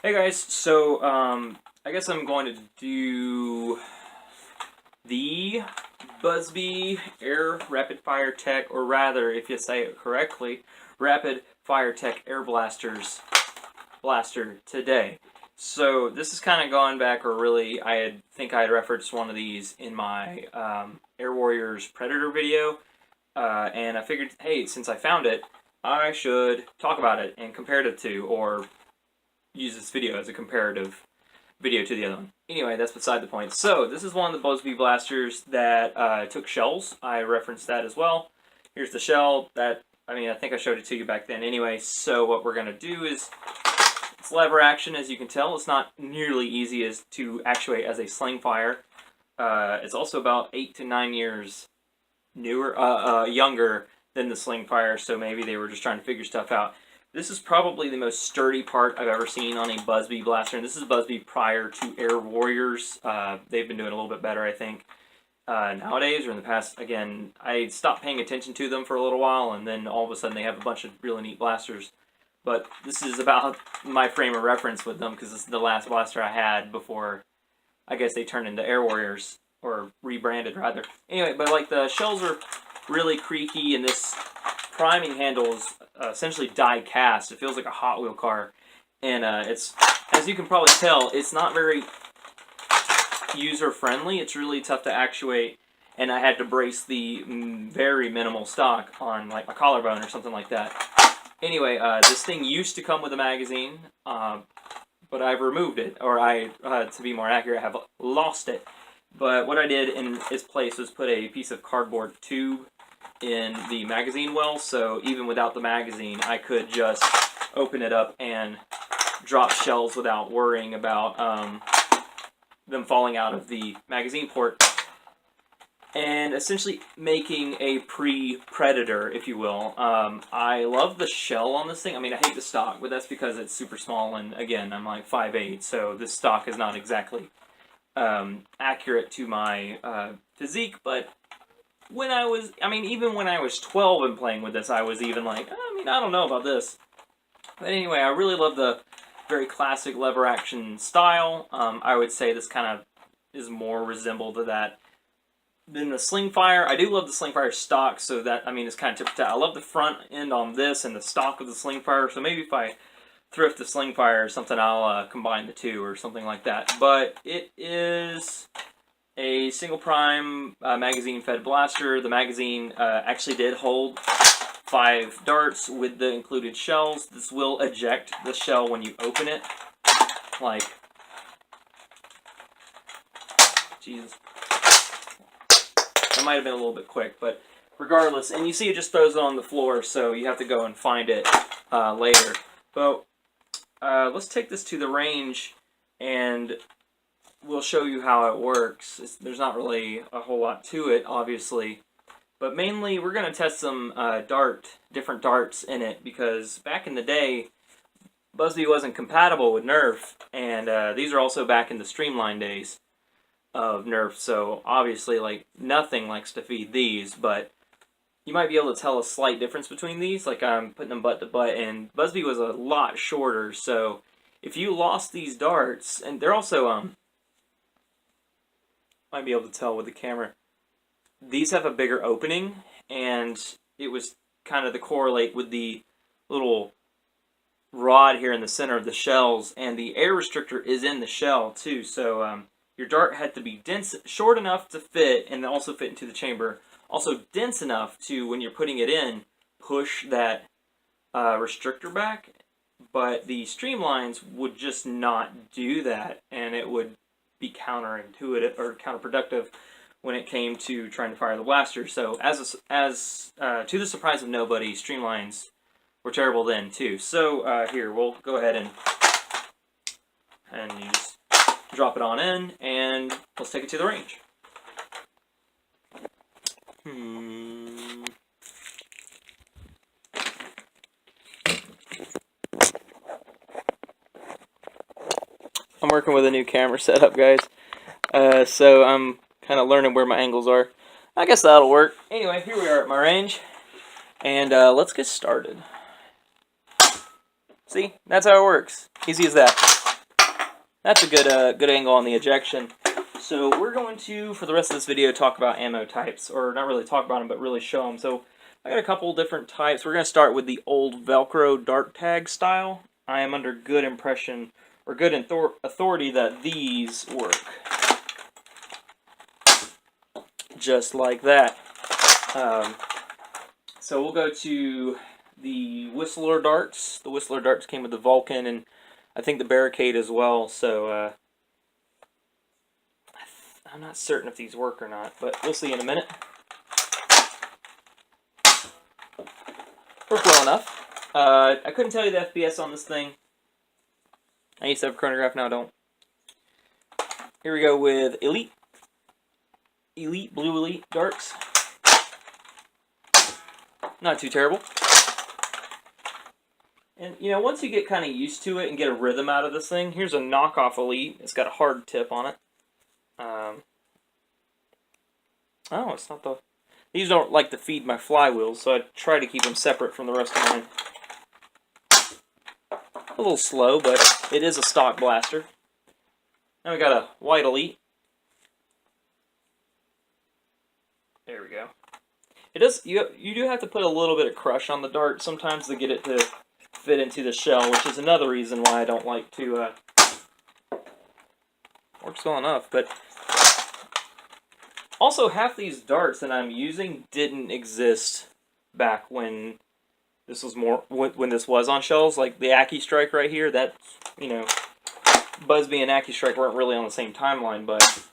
Hey guys, so I guess I'm going to do the BuzzBee Air Rapid Fire Tech, or rather, if you say it correctly, Rapid Fire Tech Air Blaster today. So this is kind of going back, or really, think I had referenced one of these in my Air Warriors Predator video, and I figured, hey, since I found it, I should talk about it and compare it to, or use this video as a comparative video to the other one. Anyway, that's beside the point. So, this is one of the BuzzBee blasters that took shells. I referenced that as well. Here's the shell. I think I showed it to you back then anyway. So, what we're going to do is, it's lever action, as you can tell. It's not nearly easy as to actuate as a sling fire. It's also about 8 to 9 years younger than the sling fire, so maybe they were just trying to figure stuff out. This is probably the most sturdy part I've ever seen on a BuzzBee blaster, and this is BuzzBee prior to Air Warriors. They've been doing a little bit better, I think, nowadays, or in the past. Again, I stopped paying attention to them for a little while, and then all of a sudden they have a bunch of really neat blasters. But this is about my frame of reference with them, because this is the last blaster I had before, I guess, they turned into Air Warriors, or rebranded, rather. Anyway, but like the shells are really creaky, and this priming handle is essentially die cast. It feels like a Hot Wheel car, and it's, as you can probably tell, it's not very user friendly. It's really tough to actuate, and I had to brace the very minimal stock on like my collarbone or something like that. Anyway, this thing used to come with a magazine, but I've removed it, or to be more accurate, have lost it. But what I did in its place was put a piece of cardboard tube in the magazine well, so even without the magazine, I could just open it up and drop shells without worrying about them falling out of the magazine port, and essentially making a pre-Predator, if you will. I love the shell on this thing. I mean, I hate the stock, but that's because it's super small, and again, I'm like 5'8", so this stock is not exactly accurate to my physique, but even when I was 12 and playing with this, I was even like, I don't know about this. But anyway, I really love the very classic lever action style. I would say this kind of is more resembled to that than the sling fire. I do love the sling fire stock, so that, it's kind of tip-to-tap. I love the front end on this and the stock of the sling fire, so maybe if I thrift the sling fire or something, I'll combine the two or something like that. But it is a single prime magazine fed blaster. The magazine actually did hold 5 darts with the included shells. This will eject the shell when you open it. Like, Jesus. That might have been a little bit quick, but regardless, and you see it just throws it on the floor, so you have to go and find it later. But let's take this to the range, and we'll show you how it works. There's not really a whole lot to it, obviously, but mainly we're going to test some different darts in it, because back in the day, BuzzBee wasn't compatible with Nerf, and these are also back in the Streamline days of Nerf, so obviously, like, nothing likes to feed these, but you might be able to tell a slight difference between these. Like, I'm putting them butt to butt, and BuzzBee was a lot shorter, so if you lost these darts, and they're also, might be able to tell with the camera, these have a bigger opening, and it was kind of to correlate with the little rod here in the center of the shells, and the air restrictor is in the shell too, so your dart had to be short enough to fit, and also fit into the chamber, also dense enough to, when you're putting it in, push that restrictor back, but the Streamlines would just not do that, and it would be counterintuitive or counterproductive when it came to trying to fire the blaster. So to the surprise of nobody, Streamlines were terrible then too. So here, we'll go ahead and you just drop it on in, and let's take it to the range. I'm working with a new camera setup, guys, so I'm kind of learning where my angles are. I guess that'll work. Anyway, here we are at my range, and let's get started. See, that's how it works. Easy as that. That's a good angle on the ejection. So we're going to, for the rest of this video, talk about ammo types, or not really talk about them, but really show them. So I got a couple different types. We're going to start with the old Velcro dart tag style. I am under good impression, or good authority, that these work. Just like that. So we'll go to the Whistler darts. The Whistler darts came with the Vulcan, and I think the Barricade as well, so I'm not certain if these work or not, but we'll see in a minute. Worked well enough. I couldn't tell you the FPS on this thing. I used to have a chronograph, now I don't. Here we go with Elite. Elite, Blue Elite darts. Not too terrible. And, you know, once you get kind of used to it and get a rhythm out of this thing, here's a knockoff Elite. It's got a hard tip on it. Oh, it's not the... These don't like to feed my flywheels, so I try to keep them separate from the rest of mine. A little slow, but it is a stock blaster. Now we got a white Elite. There we go. It does. You do have to put a little bit of crush on the dart sometimes to get it to fit into the shell, which is another reason why I don't like to. Works well enough, but also half these darts that I'm using didn't exist back when this was when this was on shells. Like the Aki Strike right here, that, you know, BuzzBee and Aki Strike weren't really on the same timeline, but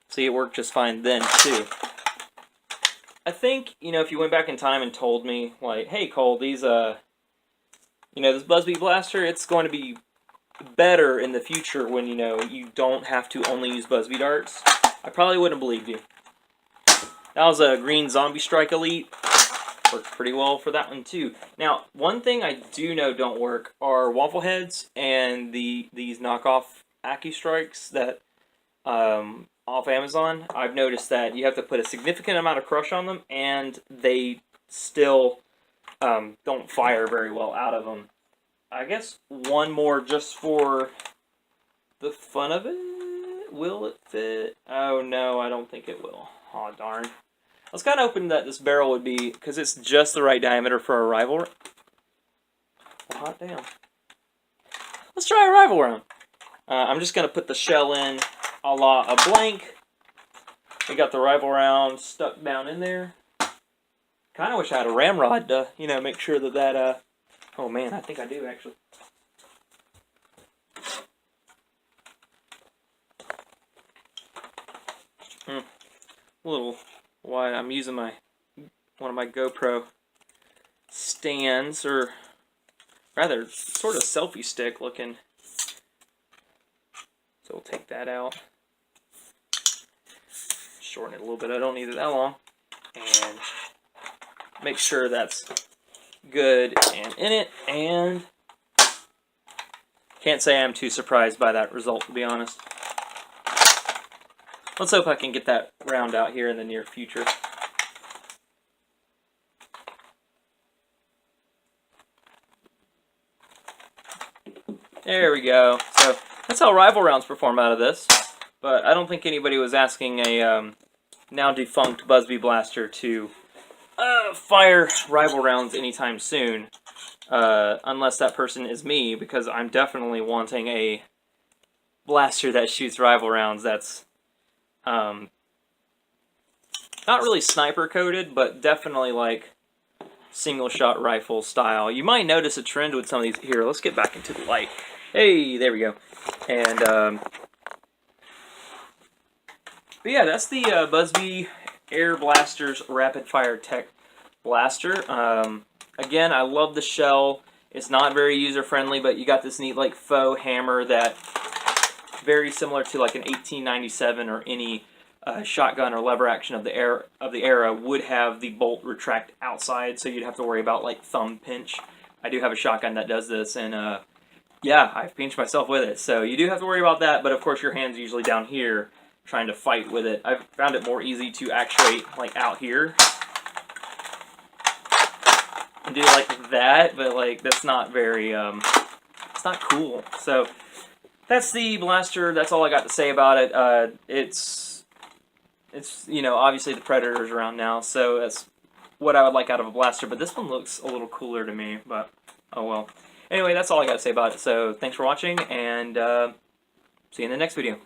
see, it worked just fine then too. I think, you know, if you went back in time and told me, like, hey Cole, these you know, this BuzzBee blaster, it's going to be better in the future when, you know, you don't have to only use BuzzBee darts, I probably wouldn't have believed you. That was a green Zombie Strike Elite. Worked pretty well for that one too. Now, one thing I do know don't work are waffle heads and these knockoff Aki Strikes that off Amazon. I've noticed that you have to put a significant amount of crush on them, and they still don't fire very well out of them. I guess one more just for the fun of it. Will it fit? Oh no, I don't think it will. Aw, darn. I was kind of hoping that this barrel would be, because it's just the right diameter for a rival. Well, hot damn. Let's try a rival round. I'm just going to put the shell in a la a blank. We got the rival round stuck down in there. Kind of wish I had a ramrod to, you know, make sure that oh man, I think I do actually. A little why I'm using one of my GoPro stands, or rather sort of selfie stick looking. So we'll take that out. Shorten it a little bit. I don't need it that long. And make sure that's good and in it. And can't say I'm too surprised by that result, to be honest. Let's hope I can get that round out here in the near future. There we go. So that's how rival rounds perform out of this. But I don't think anybody was asking a now defunct BuzzBee blaster to fire rival rounds anytime soon. Unless that person is me, because I'm definitely wanting a blaster that shoots rival rounds that's not really sniper coded, but definitely like single shot rifle style. You might notice a trend with some of these. Here, let's get back into the light. Hey, there we go. And but yeah, that's the BuzzBee Air Blasters Rapid Fire Tech Blaster. Again, I love the shell. It's not very user friendly, but you got this neat like faux hammer that very similar to like an 1897 or any shotgun or lever action of the era would have the bolt retract outside, so you'd have to worry about like thumb pinch. I do have a shotgun that does this, and yeah, I've pinched myself with it, so you do have to worry about that. But of course, your hand's usually down here trying to fight with it. I've found it more easy to actuate like out here and do like that, but like that's not very it's not cool. So that's the blaster. That's all I got to say about it. It's you know, obviously the Predator's around now, so that's what I would like out of a blaster. But this one looks a little cooler to me. But oh well. Anyway, that's all I got to say about it. So thanks for watching, and see you in the next video.